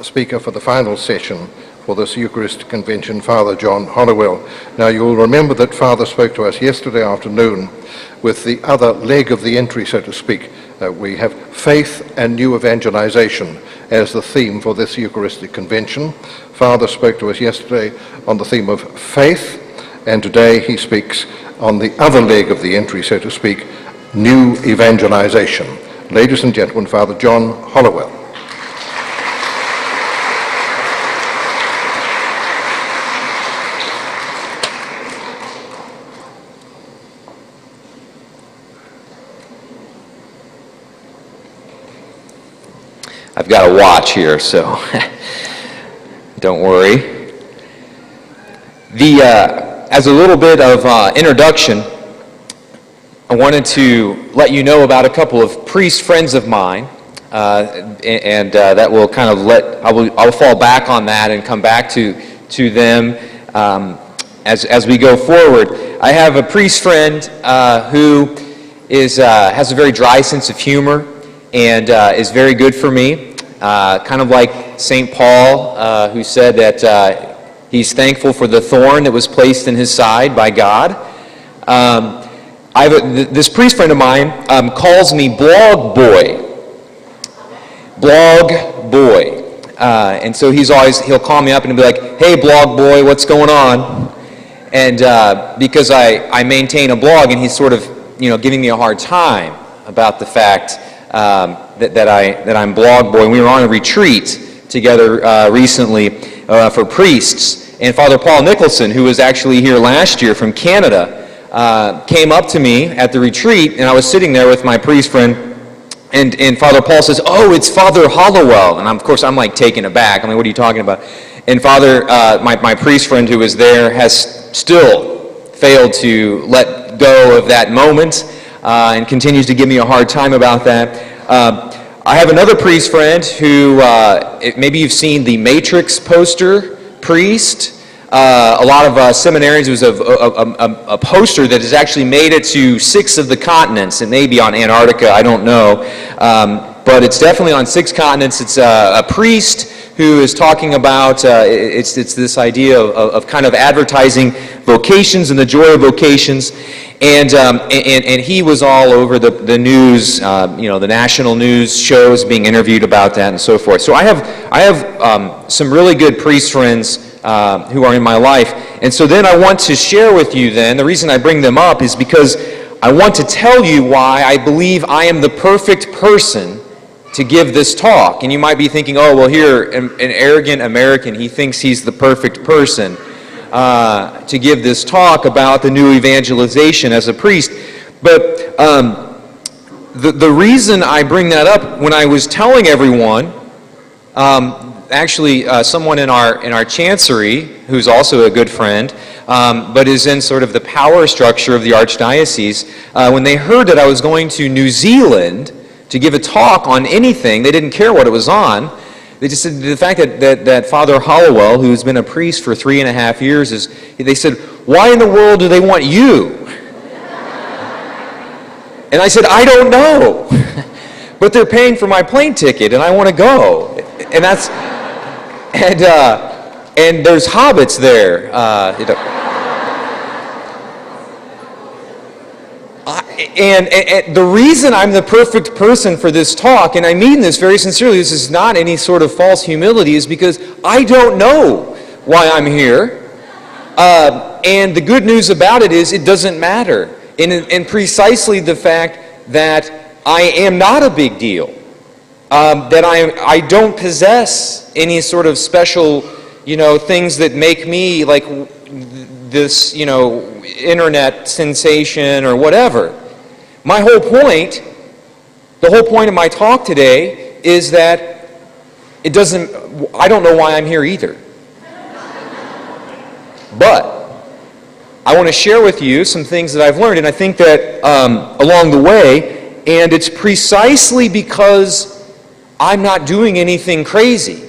speaker for the final session for this Eucharistic Convention, Father John Hollowell. Now, you'll remember that Father spoke to us yesterday afternoon with the other leg of the entry, so to speak. We have faith and new evangelization as the theme for this Eucharistic Convention. Father spoke to us yesterday on the theme of faith, and today he speaks on the other leg of the entry, so to speak, new evangelization. Ladies and gentlemen, Father John Hollowell. I've got a watch here, so don't worry. As a little bit of introduction, I wanted to let you know about a couple of priest friends of mine, and that will kind of I'll fall back on that and come back to them as we go forward. I have a priest friend who has a very dry sense of humor and is very good for me. Kind of like St. Paul, who said that he's thankful for the thorn that was placed in his side by God. This priest friend of mine calls me Blog Boy. Blog Boy. And so he'll call me up and be like, "Hey, Blog Boy, what's going on?" And because I maintain a blog, and he's sort of giving me a hard time about the fact that I'm Blog Boy. And we were on a retreat together recently for priests, and Father Paul Nicholson, who was actually here last year from Canada, came up to me at the retreat, and I was sitting there with my priest friend, and Father Paul says, "Oh, it's Father Hollowell." And of course I'm like taken aback. I'm like, "What are you talking about?" And Father, my priest friend who was there, has still failed to let go of that moment, and continues to give me a hard time about that. I have another priest friend who, maybe you've seen the Matrix poster, priest. A lot of seminaries, it was a poster that has actually made it to 6 of the continents. It may be on Antarctica, I don't know. But it's definitely on 6 continents. It's a priest who is talking about, it's this idea of kind of advertising vocations and the joy of vocations. And he was all over the news, the national news shows, being interviewed about that and so forth. So I have some really good priest friends who are in my life. And so then I want to share with you then, the reason I bring them up is because I want to tell you why I believe I am the perfect person to give this talk. And you might be thinking, oh, well, here, an arrogant American, he thinks he's the perfect person to give this talk about the new evangelization as a priest. But the reason I bring that up, when I was telling everyone, actually someone in our chancery, who's also a good friend, but is in sort of the power structure of the archdiocese, when they heard that I was going to New Zealand to give a talk on anything, they didn't care what it was on. They just said the fact that Father Hollowell, who's been a priest for 3.5 years, they said, "Why in the world do they want you?" And I said, "I don't know, but they're paying for my plane ticket, and I want to go." And and there's hobbits there. And the reason I'm the perfect person for this talk, and I mean this very sincerely, this is not any sort of false humility, is because I don't know why I'm here. And the good news about it is it doesn't matter. And precisely the fact that I am not a big deal, that I don't possess any sort of special, things that make me like this, internet sensation or whatever. My whole point, the whole point of my talk today is that I don't know why I'm here either. But I want to share with you some things that I've learned, and I think that along the way, and it's precisely because I'm not doing anything crazy.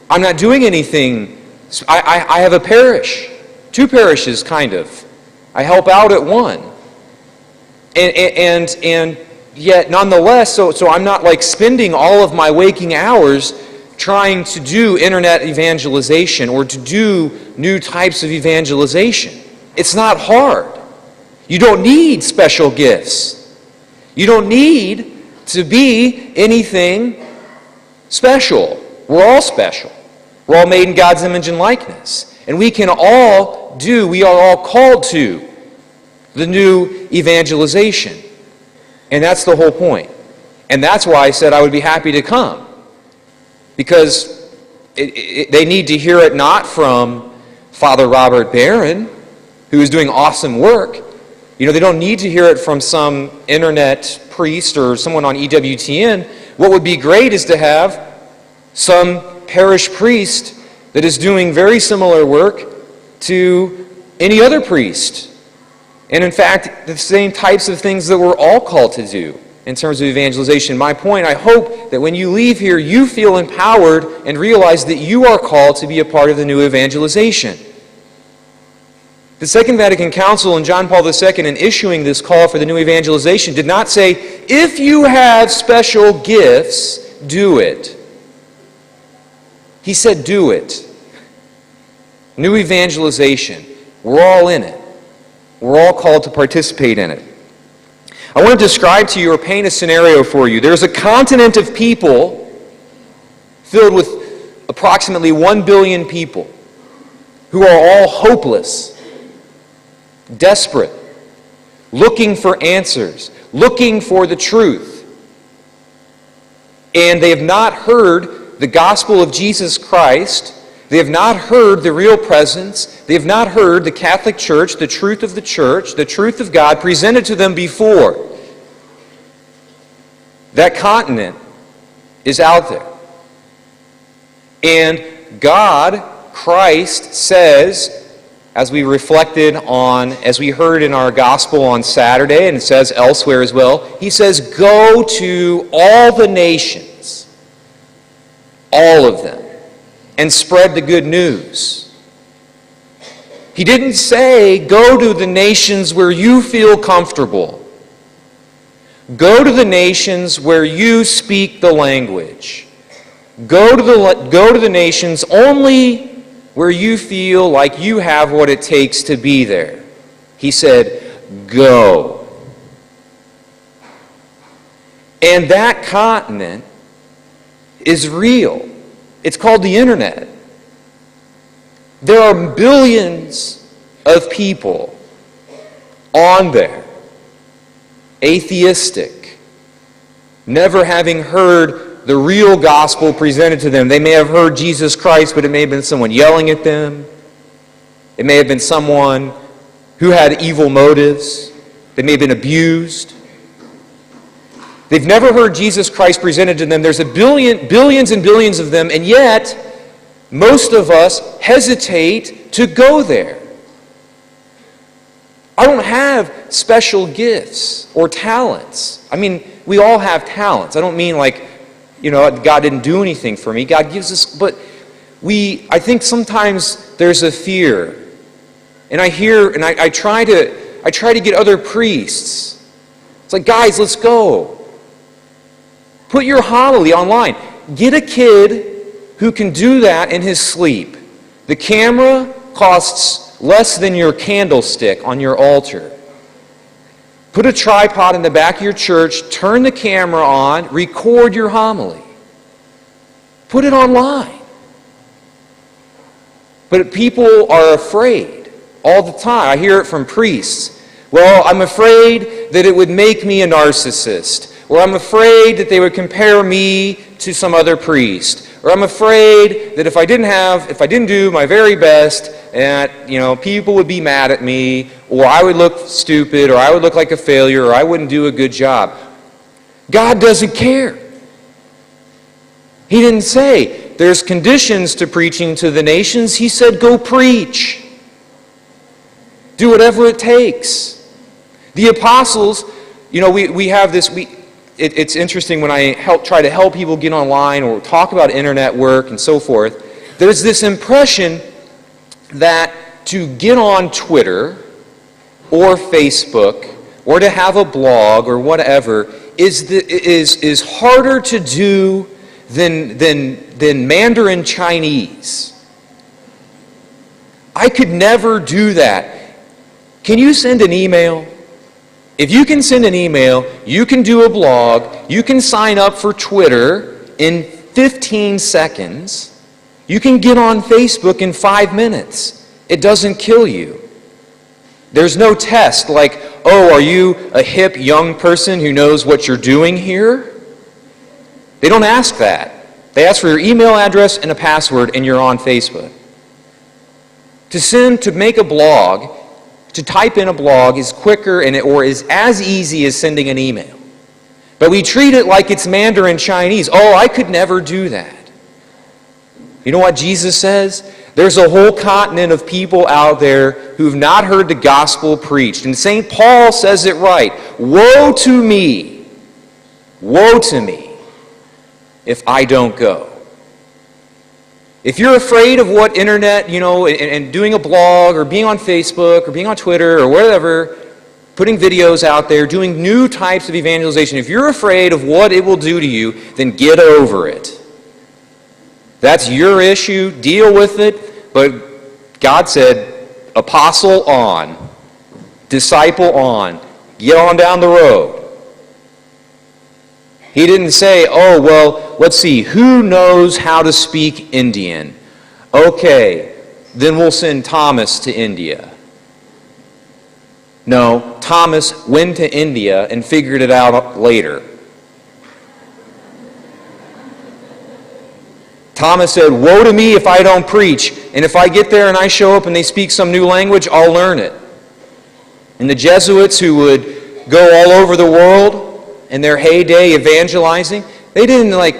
I'm not doing anything. I have a parish, 2 parishes kind of. I help out at one. And yet nonetheless, so I'm not like spending all of my waking hours trying to do internet evangelization or to do new types of evangelization. It's not hard. You don't need special gifts. You don't need to be anything special. We're all special. We're all made in God's image and likeness. And we are all called to the new evangelization. And that's the whole point. And that's why I said I would be happy to come. Because they need to hear it not from Father Robert Barron, who is doing awesome work. They don't need to hear it from some internet priest or someone on EWTN. What would be great is to have some parish priest that is doing very similar work to any other priest. And in fact, the same types of things that we're all called to do in terms of evangelization. My point, I hope that when you leave here, you feel empowered and realize that you are called to be a part of the new evangelization. The Second Vatican Council and John Paul II, in issuing this call for the new evangelization, did not say, if you have special gifts, do it. He said, do it. New evangelization. We're all in it. We're all called to participate in it. I want to describe to you or paint a scenario for you. There's a continent of people filled with approximately 1 billion people who are all hopeless, desperate, looking for answers, looking for the truth. And they have not heard the gospel of Jesus Christ. They have not heard the real presence. They have not heard the Catholic Church, the truth of the Church, the truth of God presented to them before. That continent is out there. And God, Christ, says, as we reflected on, as we heard in our gospel on Saturday, and it says elsewhere as well, He says, go to all the nations, all of them, and spread the good news. He didn't say, go to the nations where you feel comfortable. Go to the nations where you speak the language. Go to the nations only where you feel like you have what it takes to be there. He said, go. And that continent is real. It's called the internet. There are billions of people on there, atheistic, never having heard the real gospel presented to them. They may have heard Jesus Christ, but it may have been someone yelling at them. It may have been someone who had evil motives. They may have been abused. They've never heard Jesus Christ presented to them. There's billions and billions of them, and yet most of us hesitate to go there. I don't have special gifts or talents. I mean, we all have talents. I don't mean like, God didn't do anything for me. God gives us, but I think sometimes there's a fear. And I try to get other priests. It's like, guys, let's go. Put your homily online. Get a kid who can do that in his sleep. The camera costs less than your candlestick on your altar. Put a tripod in the back of your church, turn the camera on, record your homily. Put it online. But people are afraid all the time. I hear it from priests. Well, I'm afraid that it would make me a narcissist. Or I'm afraid that they would compare me to some other priest. Or I'm afraid that if I didn't do my very best, and people would be mad at me, or I would look stupid, or I would look like a failure, or I wouldn't do a good job. God doesn't care. He didn't say there's conditions to preaching to the nations. He said go preach. Do whatever it takes. The apostles, we have this. It's interesting when I try to help people get online or talk about internet work and so forth. There's this impression that to get on Twitter or Facebook or to have a blog or whatever is harder to do than Mandarin Chinese. I could never do that. Can you send an email? If you can send an email, you can do a blog, you can sign up for Twitter in 15 seconds, you can get on Facebook in 5 minutes. It doesn't kill you. There's no test like, oh, are you a hip young person who knows what you're doing here? They don't ask that. They ask for your email address and a password, and you're on Facebook. To make a blog, to type in a blog is quicker or is as easy as sending an email. But we treat it like it's Mandarin Chinese. Oh, I could never do that. You know what Jesus says? There's a whole continent of people out there who've not heard the gospel preached. And St. Paul says it right. Woe to me if I don't go. If you're afraid of what internet, and doing a blog or being on Facebook or being on Twitter or whatever, putting videos out there, doing new types of evangelization, if you're afraid of what it will do to you, then get over it. That's your issue. Deal with it. But God said, apostle on, disciple on, get on down the road. He didn't say, oh, well, let's see, who knows how to speak Indian? Okay, then we'll send Thomas to India. No, Thomas went to India and figured it out later. Thomas said, woe to me if I don't preach, and if I get there and I show up and they speak some new language, I'll learn it. And the Jesuits who would go all over the world in their heyday evangelizing, they didn't they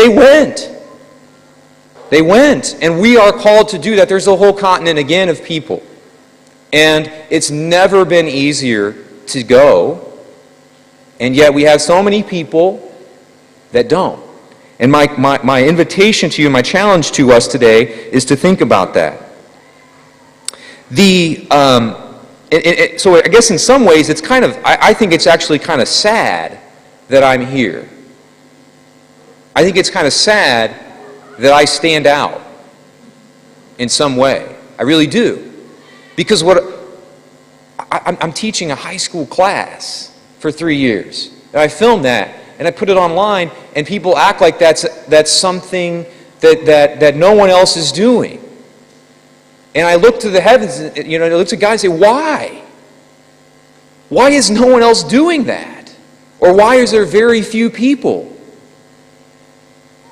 went. They went, and we are called to do that. There's a whole continent, again, of people. And it's never been easier to go, and yet we have so many people that don't. And my invitation to you, my challenge to us today is to think about that. So I guess in some ways it's I think it's actually kind of sad that I'm here. I think it's kind of sad that I stand out in some way. I really do. Because I'm teaching a high school class for 3 years. And I filmed that and I put it online, and people act like that's something that no one else is doing. And I look to the heavens, I look to God and say, why? Why is no one else doing that? Or why is there very few people?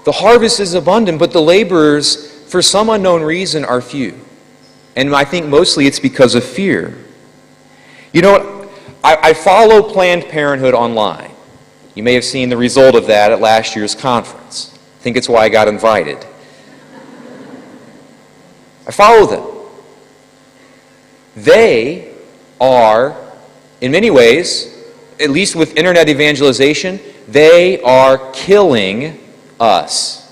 The harvest is abundant, but the laborers, for some unknown reason, are few. And I think mostly it's because of fear. You know what? I follow Planned Parenthood online. You may have seen the result of that at last year's conference. I think it's why I got invited. I follow them. They are, in many ways, at least with internet evangelization, they are killing us.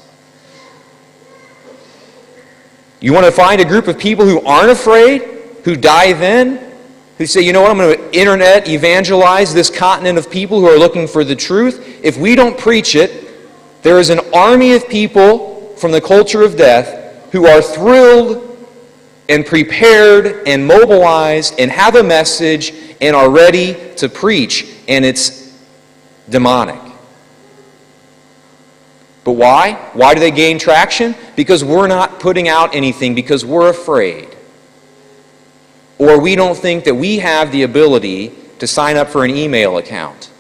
You want to find a group of people who aren't afraid, who dive in, who say, you know what, I'm going to internet evangelize this continent of people who are looking for the truth. If we don't preach it, there is an army of people from the culture of death who are thrilled and prepared and mobilized and have a message and are ready to preach, and it's demonic. But why? Why do they gain traction? Because we're not putting out anything, because we're afraid. Or we don't think that we have the ability to sign up for an email account.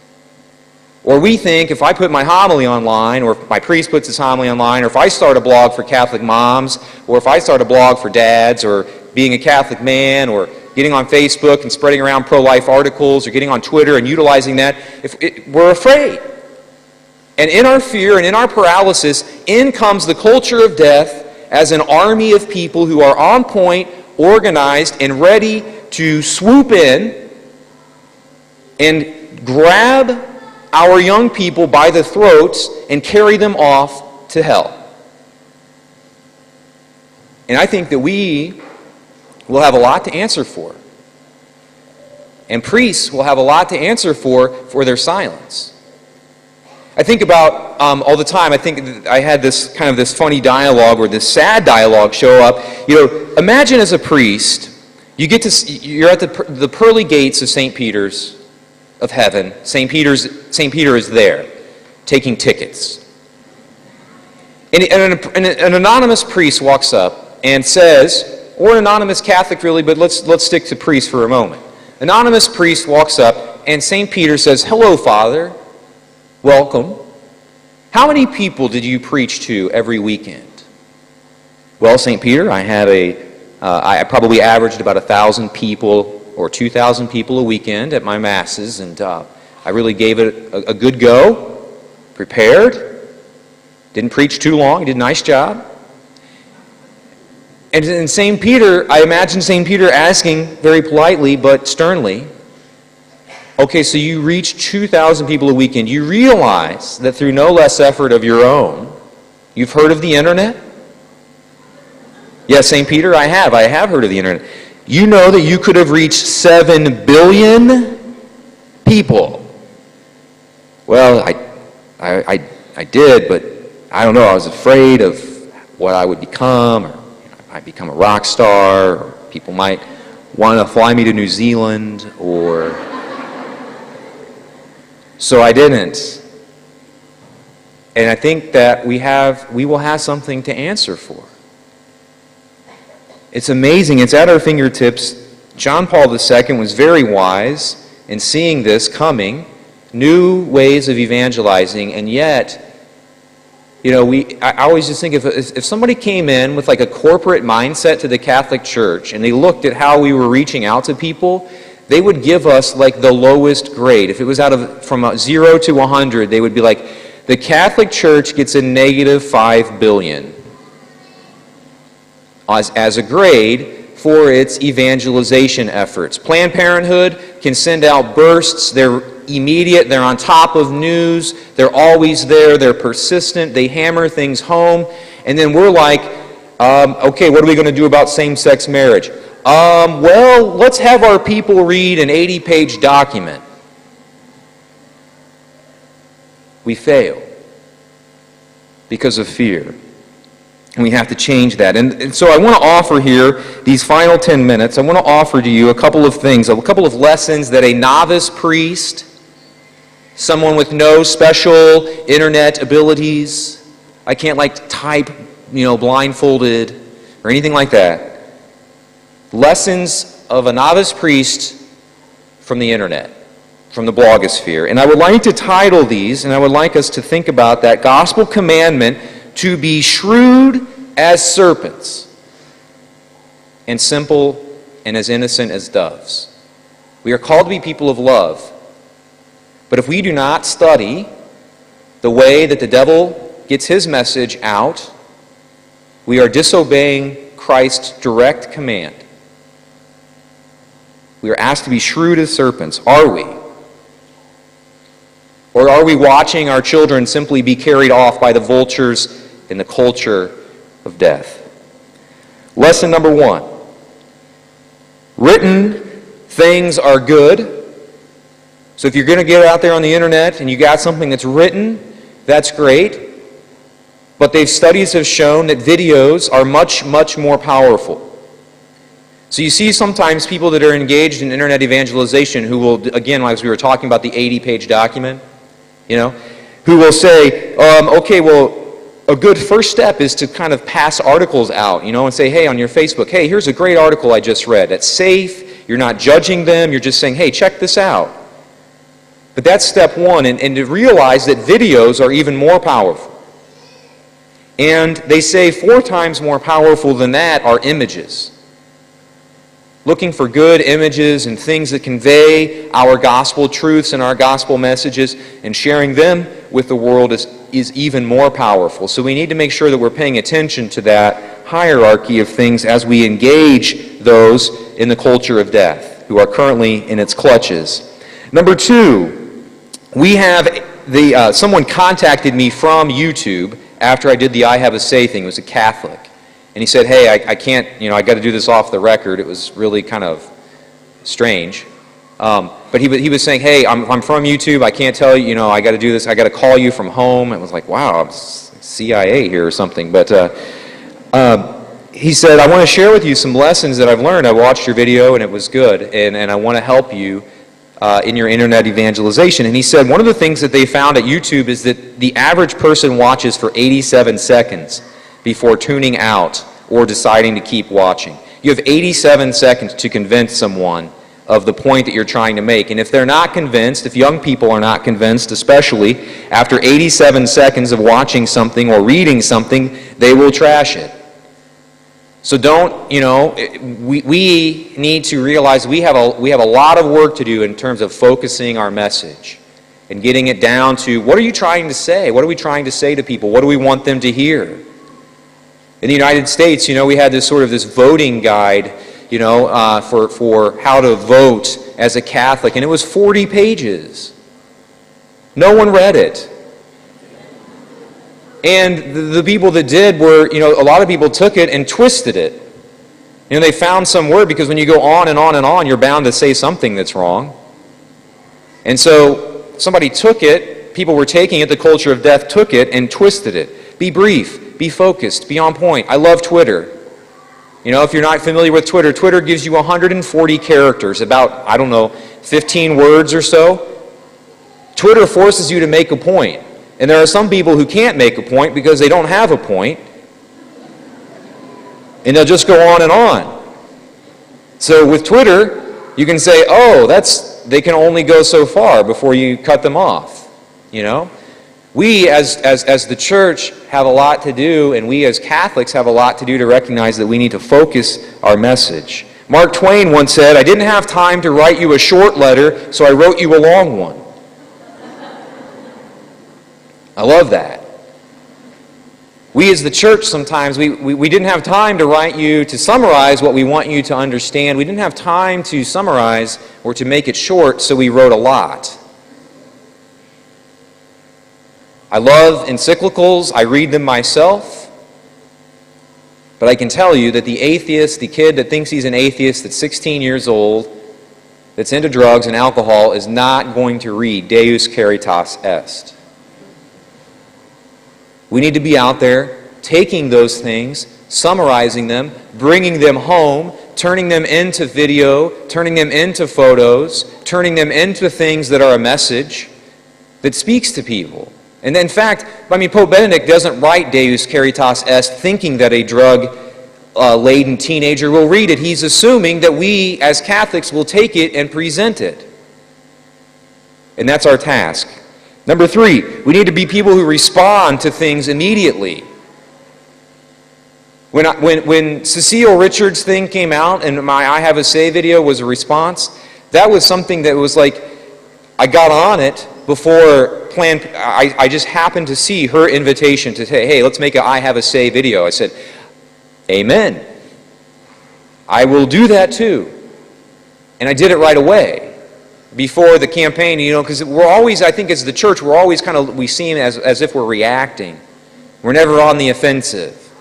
Or we think if I put my homily online, or if my priest puts his homily online, or if I start a blog for Catholic moms, or if I start a blog for dads, or being a Catholic man, or getting on Facebook and spreading around pro-life articles, or getting on Twitter and utilizing that, we're afraid. And in our fear and in our paralysis, in comes the culture of death as an army of people who are on point, organized, and ready to swoop in and grab our young people by the throats and carry them off to hell. And I think that we will have a lot to answer for. And priests will have a lot to answer for their silence. I think about all the time, I think I had this kind of this funny dialogue or this sad dialogue show up. Imagine as a priest, you're at the pearly gates of St. Peter's of heaven. St. Peter is there, taking tickets. And an anonymous priest walks up and says, or an anonymous Catholic really, but let's stick to priest for a moment. Anonymous priest walks up and St. Peter says, "Hello, Father. Welcome. How many people did you preach to every weekend?" "Well, St. Peter, I probably averaged about 1,000 people or 2,000 people a weekend at my masses, and I really gave it a good go, prepared, didn't preach too long, did a nice job." And in St. Peter, I imagine St. Peter asking very politely but sternly, "Okay, so you reach 2,000 people a weekend. You realize that through no less effort of your own, you've heard of the internet?" "Yes, St. Peter, I have heard of the internet." "You know that you could have reached 7 billion people." "Well, I did, but I don't know. I was afraid of what I would become, or I might become a rock star, or people might want to fly me to New Zealand, or... so I didn't." And I think that we will have something to answer for. It's amazing. It's at our fingertips. John Paul II was very wise in seeing this coming, new ways of evangelizing, and yet, I always just think if somebody came in with like a corporate mindset to the Catholic Church and they looked at how we were reaching out to people, they would give us like the lowest grade. If it was from 0 to 100, they would be like, the Catholic Church gets a -5 billion as a grade for its evangelization efforts. Planned Parenthood can send out bursts. They're immediate. They're on top of news. They're always there. They're persistent. They hammer things home. And then we're like, okay, what are we going to do about same-sex marriage? Well, let's have our people read an 80-page document. We fail because of fear. And we have to change that. And so I want to offer here, these final 10 minutes, I want to offer to you a couple of things, a couple of lessons that a novice priest, someone with no special internet abilities, I can't type, blindfolded or anything like that. Lessons of a novice priest from the internet, from the blogosphere. And I would like to title these, and I would like us to think about that gospel commandment to be shrewd as serpents and simple and as innocent as doves. We are called to be people of love. But if we do not study the way that the devil gets his message out, we are disobeying Christ's direct command. We are asked to be shrewd as serpents. Are we? Or are we watching our children simply be carried off by the vultures in the culture of death? Lesson number 1. Written things are good. So if you're going to get out there on the internet and you got something that's written, that's great. But studies have shown that videos are much, much more powerful. So you see sometimes people that are engaged in internet evangelization who will, again, as we were talking about the 80-page document, who will say, okay, well, a good first step is to kind of pass articles out, and say, hey, on your Facebook, hey, here's a great article I just read. It's safe. You're not judging them. You're just saying, hey, check this out. But that's step 1, and to realize that videos are even more powerful. And they say 4 times more powerful than that are images. Looking for good images and things that convey our gospel truths and our gospel messages and sharing them with the world is even more powerful. So we need to make sure that we're paying attention to that hierarchy of things as we engage those in the culture of death who are currently in its clutches. Number 2, we have someone contacted me from YouTube after I did the I Have a Say thing. It was a Catholic. And he said, hey, I can't, I got to do this off the record. It was really kind of strange. But he was saying, hey, I'm from YouTube. I can't tell you, I got to do this. I got to call you from home. It was like, wow, I'm CIA here or something. But he said, I want to share with you some lessons that I've learned. I watched your video and it was good, and I want to help you in your internet evangelization. And he said one of the things that they found at YouTube is that the average person watches for 87 seconds before tuning out or deciding to keep watching. You have 87 seconds to convince someone of the point that you're trying to make. And if they're not convinced, if young people are not convinced, especially after 87 seconds of watching something or reading something, they will trash it. So we need to realize we have a lot of work to do in terms of focusing our message and getting it down to, what are you trying to say? What are we trying to say to people? What do we want them to hear? In the United States, we had this voting guide, for how to vote as a Catholic, and it was 40 pages. No one read it. And the people that did were, a lot of people took it and twisted it. They found some word, because when you go on and on and on, you're bound to say something that's wrong. And so somebody took it, people were taking it, the culture of death took it and twisted it. Be brief, be focused, be on point. I love Twitter. If you're not familiar with Twitter, Twitter gives you 140 characters, about, 15 words or so. Twitter forces you to make a point. And there are some people who can't make a point because they don't have a point. And they'll just go on and on. So with Twitter, you can say, they can only go so far before you cut them off. We as the church have a lot to do, and we as Catholics have a lot to do to recognize that we need to focus our message. Mark Twain once said, I didn't have time to write you a short letter, so I wrote you a long one. I love that. We as the church sometimes, we didn't have time to write you, to summarize what we want you to understand. We didn't have time to summarize or to make it short, so we wrote a lot. I love encyclicals. I read them myself. But I can tell you that the atheist, the kid that thinks he's an atheist that's 16 years old, that's into drugs and alcohol, is not going to read Deus Caritas Est. We need to be out there taking those things, summarizing them, bringing them home, turning them into video, turning them into photos, turning them into things that are a message that speaks to people. And in fact, Pope Benedict doesn't write Deus Caritas Est thinking that a drug-laden teenager will read it. He's assuming that we as Catholics will take it and present it. And that's our task. Number 3, we need to be people who respond to things immediately. When Cecile Richards' thing came out and my I Have a Say video was a response, that was something that was like, I got on it before planned. I just happened to see her invitation to say, hey, let's make an I Have a Say video. I said, amen. I will do that too. And I did it right away. Before the campaign, because we're always, I think as the church, we're always we seem as if we're reacting. We're never on the offensive.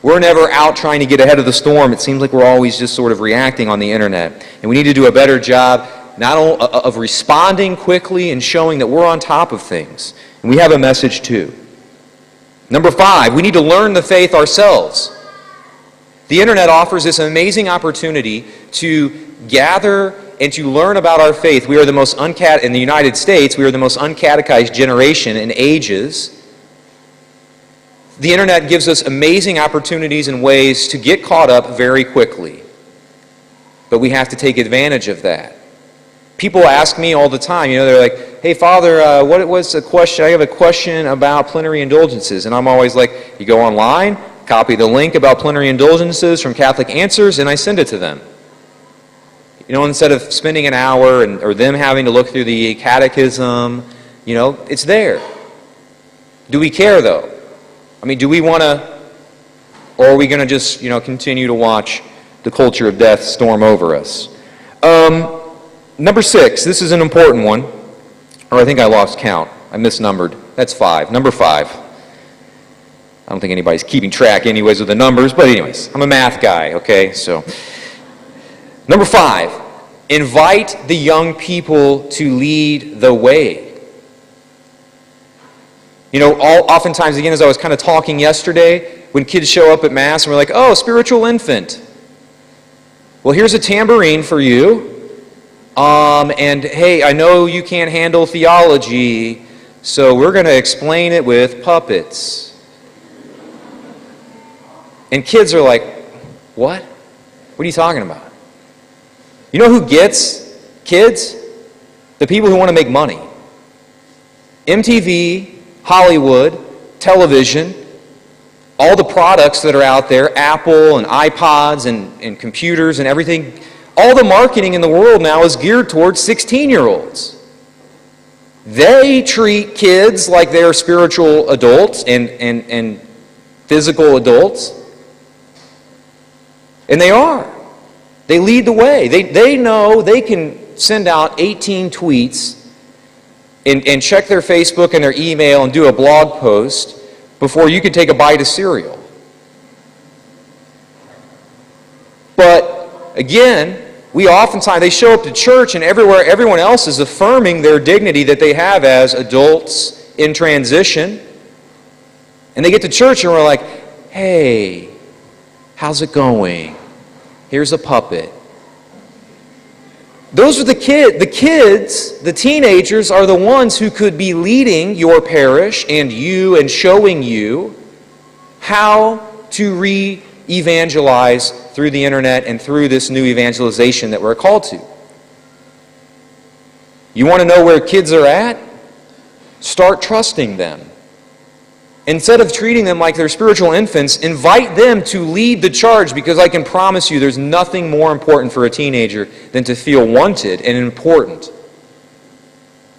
We're never out trying to get ahead of the storm. It seems like we're always just sort of reacting on the internet. And we need to do a better job not only of responding quickly and showing that we're on top of things. And we have a message too. Number 5, we need to learn the faith ourselves. The internet offers this amazing opportunity to gather and to learn about our faith. We are the most in the United States, we are the most uncatechized generation in ages. The internet gives us amazing opportunities and ways to get caught up very quickly. But we have to take advantage of that. People ask me all the time, they're like, hey, Father, what was the question? I have a question about plenary indulgences. And I'm always like, you go online, copy the link about plenary indulgences from Catholic Answers, and I send it to them. Instead of spending an hour or them having to look through the catechism, it's there. Do we care, though? Do we want to, or are we going to just, continue to watch the culture of death storm over us? Number 6, this is an important one, or I think I lost count. I misnumbered. That's 5. Number 5. I don't think anybody's keeping track anyways of the numbers, but anyways, I'm a math guy, okay? So, number 5, Invite the young people to lead the way. You know, oftentimes, again, as I was kind of talking yesterday, when kids show up at Mass and we're like, oh, spiritual infant. Well, here's a tambourine for you. And hey, I know you can't handle theology, so we're going to explain it with puppets. And kids are like, what? What are you talking about? You know who gets kids? The people who want to make money. MTV, Hollywood, television, all the products that are out there, Apple and iPods and computers and everything, all the marketing in the world now is geared towards 16-year-olds. They treat kids like they're spiritual adults and physical adults. And they are. They lead the way. They know they can send out 18 tweets and check their Facebook and their email and do a blog post before you can take a bite of cereal. But again, they show up to church and everywhere everyone else is affirming their dignity that they have as adults in transition. And they get to church and we're like, hey, how's it going? Here's a puppet. Those are the kids. The kids, the teenagers, are the ones who could be leading your parish and you and showing you how to re-evangelize through the internet and through this new evangelization that we're called to. You want to know where kids are at? Start trusting them. Instead of treating them like they're spiritual infants, invite them to lead the charge, because I can promise you there's nothing more important for a teenager than to feel wanted and important.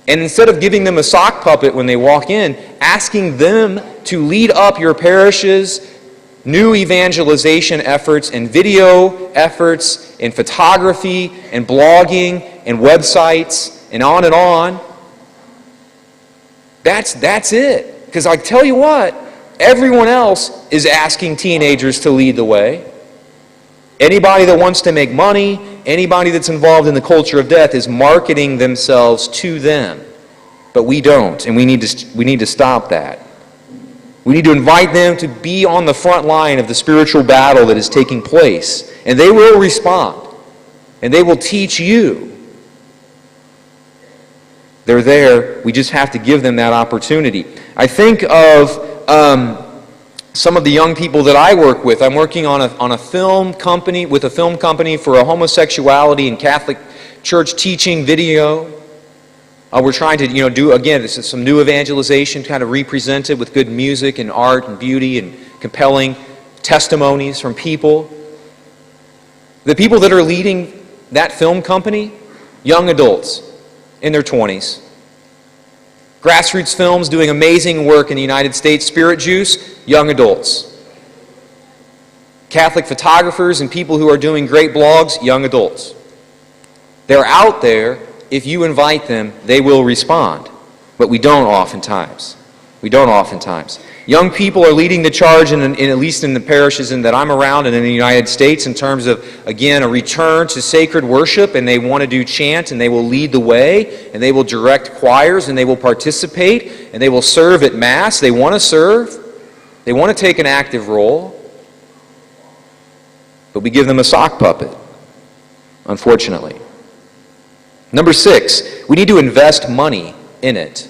And instead of giving them a sock puppet when they walk in, asking them to lead up your parish's new evangelization efforts and video efforts and photography and blogging and websites and on. That's it. Because I tell you what, everyone else is asking teenagers to lead the way. Anybody that wants to make money, anybody that's involved in the culture of death is marketing themselves to them. But we don't, and we need to stop that. We need to invite them to be on the front line of the spiritual battle that is taking place. And they will respond. And they will teach you. They're there. We just have to give them that opportunity. I think of some of the young people that I work with. I'm working on a film company, with a film company for a homosexuality and Catholic Church teaching video. We're trying to, do, again, this is some new evangelization, kind of represented with good music and art and beauty and compelling testimonies from people. The people that are leading that film company, young adults in their 20s. Grassroots Films doing amazing work in the United States. Spirit Juice, young adults. Catholic photographers and people who are doing great blogs, young adults. They're out there. If you invite them, they will respond. But we don't oftentimes. Young people are leading the charge, at least in the parishes that I'm around and in the United States, in terms of, again, a return to sacred worship, and they want to do chant, and they will lead the way, and they will direct choirs, and they will participate, and they will serve at Mass. They want to serve. They want to take an active role. But we give them a sock puppet, unfortunately. Number 6, we need to invest money in it.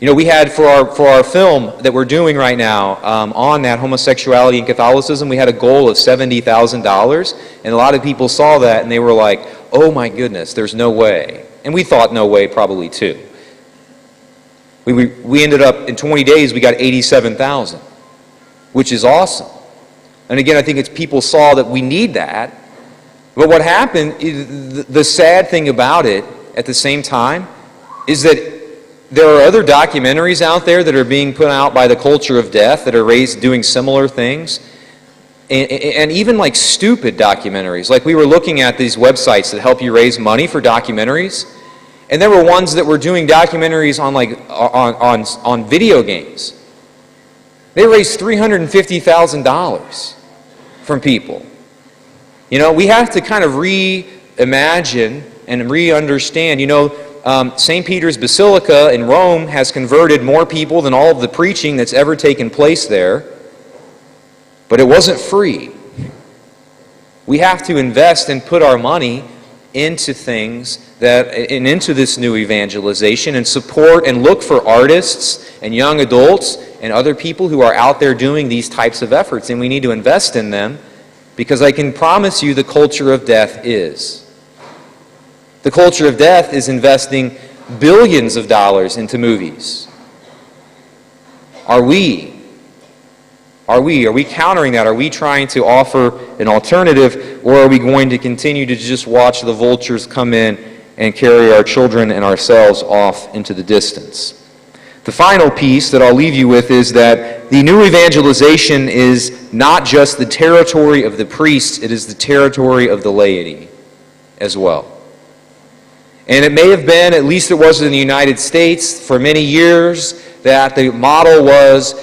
We had for our film that we're doing right now on that homosexuality and Catholicism, we had a goal of $70,000, and a lot of people saw that and they were like, "Oh my goodness, there's no way." And we thought no way probably too. We ended up in 20 days we got 87,000, which is awesome. And again, I think it's people saw that we need that. But what happened, the sad thing about it at the same time, is that there are other documentaries out there that are being put out by the culture of death that are doing similar things. And even like stupid documentaries. Like we were looking at these websites that help you raise money for documentaries. And there were ones that were doing documentaries on video games. They raised $350,000 from people. We have to kind of imagine and re-understand. St. Peter's Basilica in Rome has converted more people than all of the preaching that's ever taken place there. But it wasn't free. We have to invest and put our money into things and into this new evangelization, and support and look for artists and young adults and other people who are out there doing these types of efforts, and we need to invest in them, because I can promise you the culture of death is. The culture of death is investing billions of dollars into movies. Are we countering that? Are we trying to offer an alternative, or are we going to continue to just watch the vultures come in and carry our children and ourselves off into the distance? The final piece that I'll leave you with is that the new evangelization is not just the territory of the priests, it is the territory of the laity as well. And it may have been, at least it was in the United States for many years, that the model was,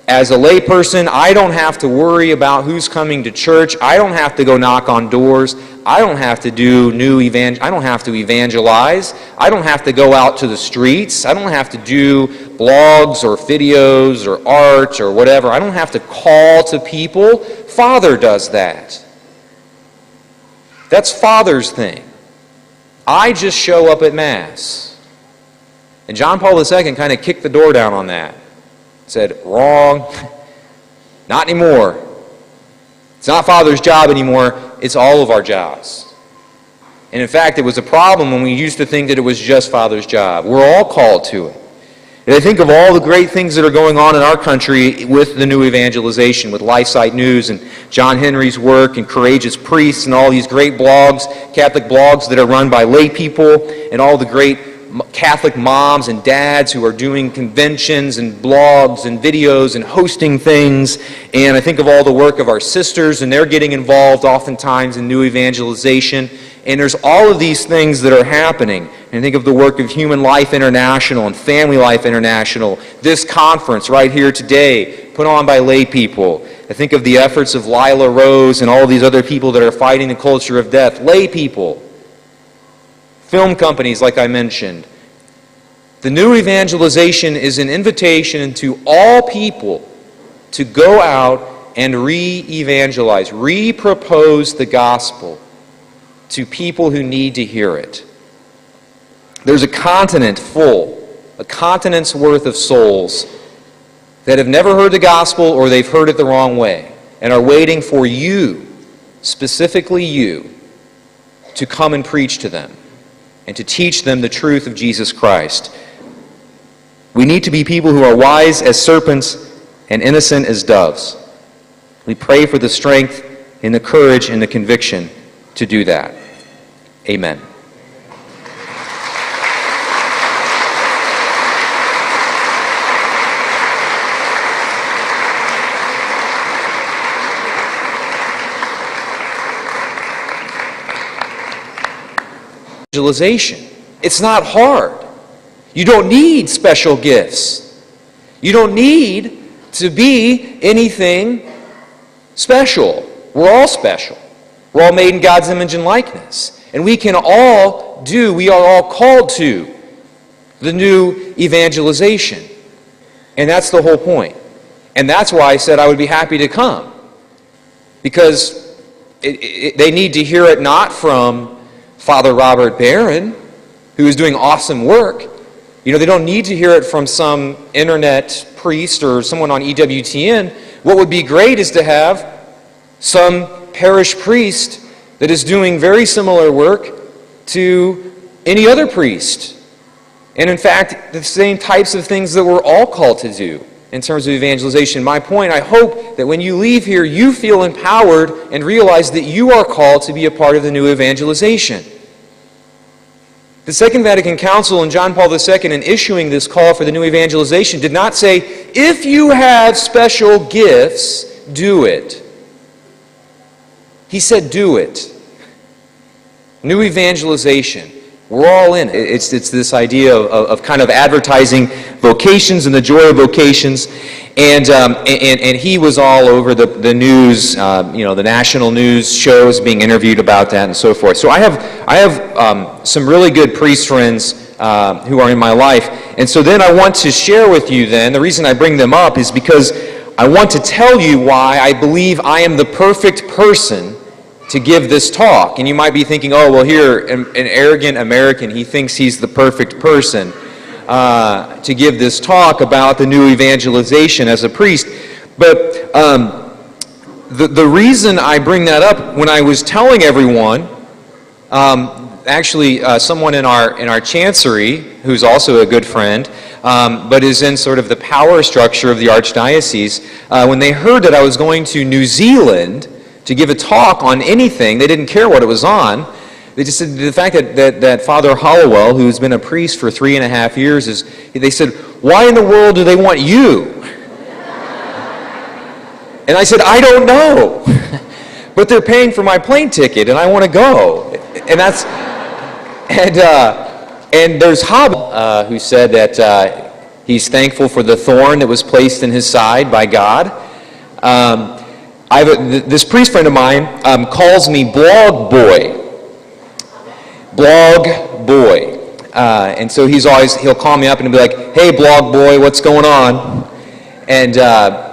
as a layperson, I don't have to worry about who's coming to church. I don't have to go knock on doors. I don't have to I don't have to evangelize. I don't have to go out to the streets. I don't have to do blogs or videos or art or whatever. I don't have to call to people. Father does that. That's Father's thing. I just show up at Mass. And John Paul II kind of kicked the door down on that. Said, wrong, not anymore. It's not Father's job anymore, it's all of our jobs. And in fact, it was a problem when we used to think that it was just Father's job. We're all called to it. And I think of all the great things that are going on in our country with the new evangelization, with LifeSite News and John Henry's work and Courageous Priests and all these great blogs, Catholic blogs that are run by lay people, and all the great Catholic moms and dads who are doing conventions and blogs and videos and hosting things. And I think of all the work of our sisters, and they're getting involved oftentimes in new evangelization. And there's all of these things that are happening. And I think of the work of Human Life International and Family Life International. This conference right here today, put on by lay people. I think of the efforts of Lila Rose and all these other people that are fighting the culture of death. Lay people. Film companies, like I mentioned. The new evangelization is an invitation to all people to go out and re-evangelize, re-propose the gospel to people who need to hear it. There's a continent full, a continent's worth of souls that have never heard the gospel, or they've heard it the wrong way, and are waiting for you, specifically you, to come and preach to them and to teach them the truth of Jesus Christ. We need to be people who are wise as serpents and innocent as doves. We pray for the strength and the courage and the conviction to do that. Amen. Evangelization. It's not hard. You don't need special gifts. You don't need to be anything special. We're all special. We're all made in God's image and likeness. And we are all called to the new evangelization. And that's the whole point. And that's why I said I would be happy to come. Because they need to hear it not from Father Robert Barron, who is doing awesome work. They don't need to hear it from some internet priest or someone on EWTN. What would be great is to have some parish priest that is doing very similar work to any other priest. And in fact, the same types of things that we're all called to do in terms of evangelization. My point, I hope that when you leave here, you feel empowered and realize that you are called to be a part of the new evangelization. The Second Vatican Council and John Paul II, in issuing this call for the new evangelization, did not say, if you have special gifts, do it. He said, do it. New evangelization. We're all in it. It's this idea of kind of advertising vocations and the joy of vocations. And he was all over the news, the national news shows, being interviewed about that and so forth. So I have some really good priest friends who are in my life. And so then I want to share with you then, the reason I bring them up is because I want to tell you why I believe I am the perfect person to give this talk. And you might be thinking, oh, well, here, an arrogant American, he thinks he's the perfect person to give this talk about the new evangelization as a priest. But the reason I bring that up, when I was telling everyone, someone in our chancery, who's also a good friend, but is in sort of the power structure of the archdiocese, when they heard that I was going to New Zealand to give a talk on anything, they didn't care what it was on. They just said the fact that Father Hollowell, who's been a priest for 3.5 years, they said, why in the world do they want you? And I said, I don't know. But they're paying for my plane ticket and I want to go. And there's Hobbes, who said that he's thankful for the thorn that was placed in his side by God. This priest friend of mine calls me Blog Boy. Blog Boy. And so he'll call me up and be like, hey, Blog Boy, what's going on? And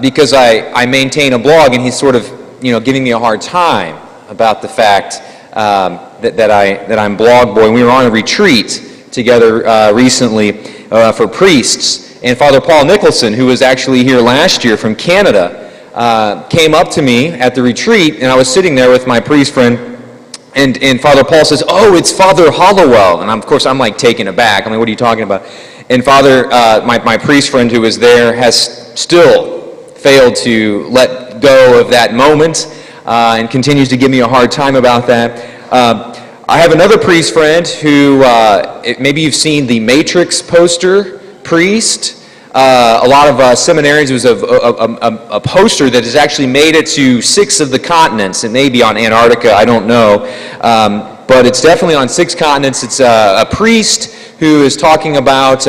because I maintain a blog, and he's sort of giving me a hard time about the fact that I'm Blog Boy. And we were on a retreat together recently for priests. And Father Paul Nicholson, who was actually here last year from Canada, came up to me at the retreat, and I was sitting there with my priest friend, and Father Paul says, oh, it's Father Hollowell. And of course, I'm like taken aback. I mean, what are you talking about? And Father, my priest friend who was there has still failed to let go of that moment and continues to give me a hard time about that. I have another priest friend who, maybe you've seen the Matrix poster, priest. A lot of seminaries, it was a poster that has actually made it to 6 of the continents. It may be on Antarctica, I don't know. But it's definitely on 6 continents. It's a priest who is talking about...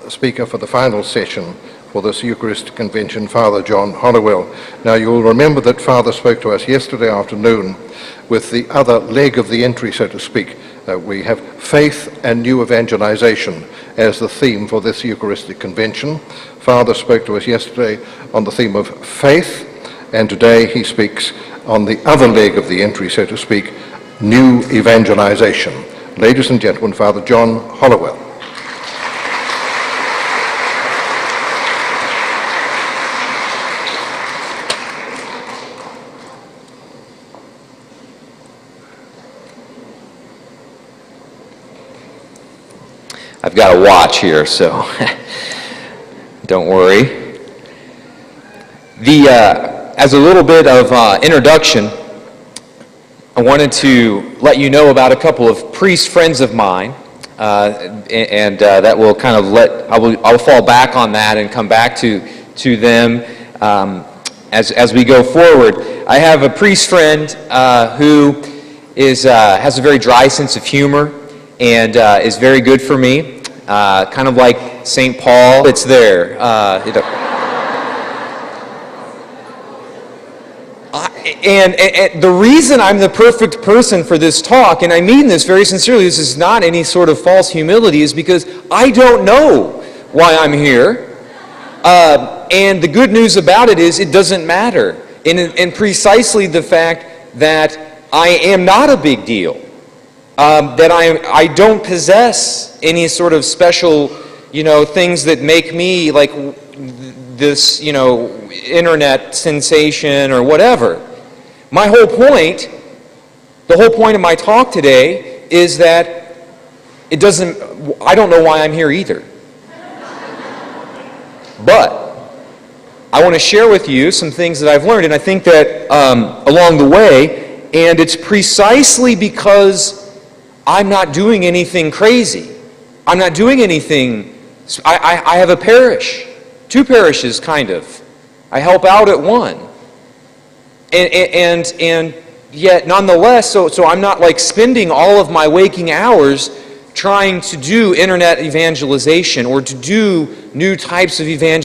Speaker for the final session for this Eucharistic Convention, Father John Hollowell. Now, you'll remember that Father spoke to us yesterday afternoon with the other leg of the entry, so to speak. We have faith and new evangelization as the theme for this Eucharistic Convention. Father spoke to us yesterday on the theme of faith, and today he speaks on the other leg of the entry, so to speak, new evangelization. Ladies and gentlemen, Father John Hollowell. I've got a watch here, so don't worry. As a little bit of introduction, I wanted to let you know about a couple of priest friends of mine, and that will kind of I'll fall back on that and come back to them as we go forward. I have a priest friend who has a very dry sense of humor and is very good for me. Kind of like St. Paul, it's there. And the reason I'm the perfect person for this talk, and I mean this very sincerely, this is not any sort of false humility, is because I don't know why I'm here. And the good news about it is it doesn't matter. And precisely the fact that I am not a big deal. That I don't possess any sort of special, things that make me like this, internet sensation or whatever. The whole point of my talk today is that I don't know why I'm here either. But I want to share with you some things that I've learned, and I think that along the way, and it's precisely because I'm not doing anything crazy. I'm not doing anything. I have a parish, 2 parishes, kind of. I help out at one, and yet nonetheless, so I'm not like spending all of my waking hours trying to do internet evangelization or to do new types of evangelization